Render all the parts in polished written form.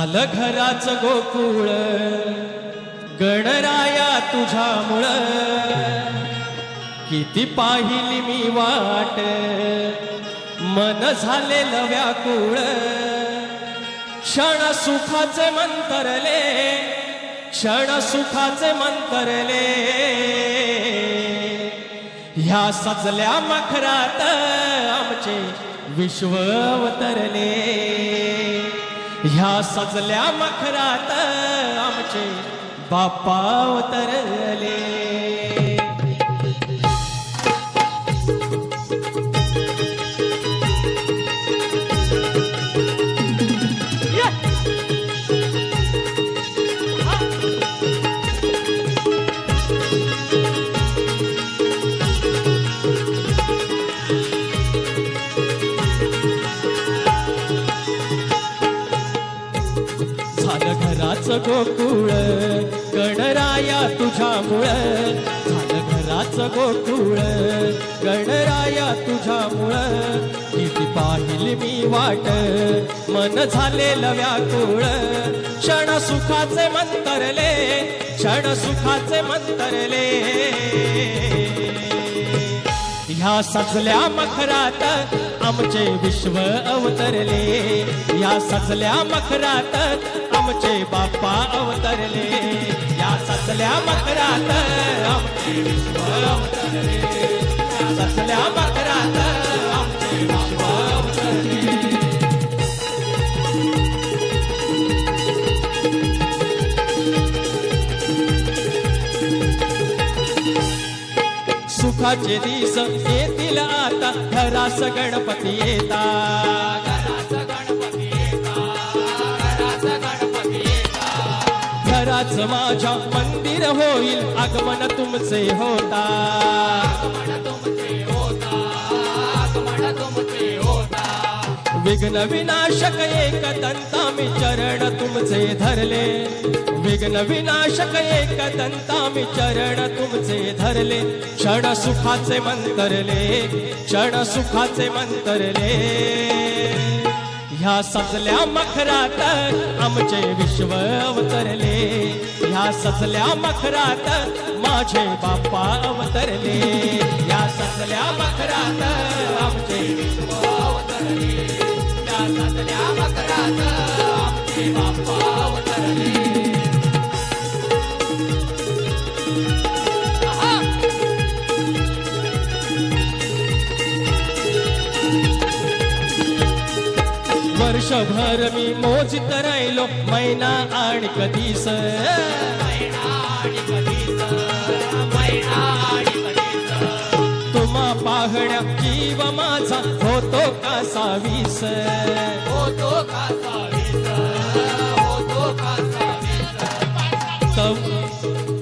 झालं घराचं गोकुळ गणराया तुझ्यामुळं, किती पाहिली मी वाट मन झालेलं व्याकुळ. क्षण सुखाचे मंतरले, क्षण सुखाचे मंतरले, ह्या सजल्या मखरात आमचे विश्व अवतरले. ह्या सजल्या मखरात आमचे बाप्पा अवतरले. झालं घराचं गोकुळ गणराया तुझ्यामुळं, झालं घराचं गोकुळ गणराया तुझ्यामुळं, किती पाहिली मी वाट मन झालेलं व्याकुळ. क्षण सुखाचे मंतरले, क्षण सुखाचे मंतरले, ह्या सजल्या मखरात आमचे विश्व अवतरले. या सजल्या मखरात आमचे बाप्पा अवतरले. या सजल्या मखरात आमचे विश्व अवतरले. या सजल्या मखरात आमचे बाप्पा अवतरले. सुखाचे दिस येतील आता घरास गणपती येता. घराच माझ्या मंदिर होईल आगमन तुमचे होता. विघ्न विनाशक एक दंता मी चरण तुमचे धरले. विघ्न विनाशक एक दंता मी चरण तुमचे धरले. क्षण सुखाचे मंतरले, क्षण सुखाचे मंतरले, ह्या सजल्या मखरात आमचे विश्व अवतरले. ह्या सजल्या मखरात माझे बाप्पा अवतरले. या सजल्या मखरात आमचे विश्व अवतरले. या सजल्या मखरात आमचे बाप्पा अवतरले. वर्षभर मी मोजित राहिलो महिना आणि कधीस. तुम्हा पाहण्या जीव माझा होतो का सावीस.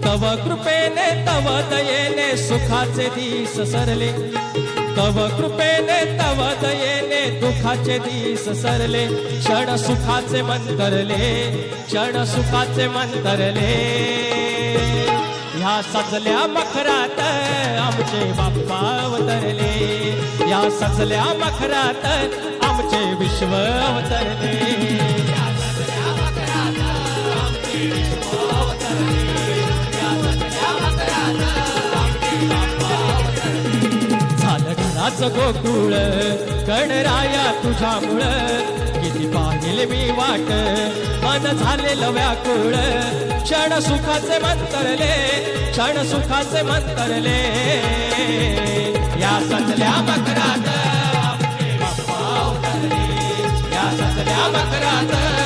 तव कृपेने तव दयेने सुखाचे दिस सरले. तव कृपेने तव दयेने दुखाचे दिस सरले. क्षण सुखाचे मंतरले, क्षण सुखाचे मंतरले, ह्या सजल्या मखरात आमचे बाप्पा अवतरले. या सजल्या मखरात आमचे विश्व अवतरले. या सजल्या मखरात आमचे विश्व अवतरले. या सजल्या मखरात आमचे बाप्पा अवतरले. झालं घराचं गोकुळ गणराया तुझ्यामुळं, किती पाहिले मी वाट मन झालेलं व्याकुळ. क्षण सुखाचे मंतरले, क्षण सुखाचे मंतरले, या सजल्या मखरात आमचे बाप्पा अवतरले. या सजल्या मखरात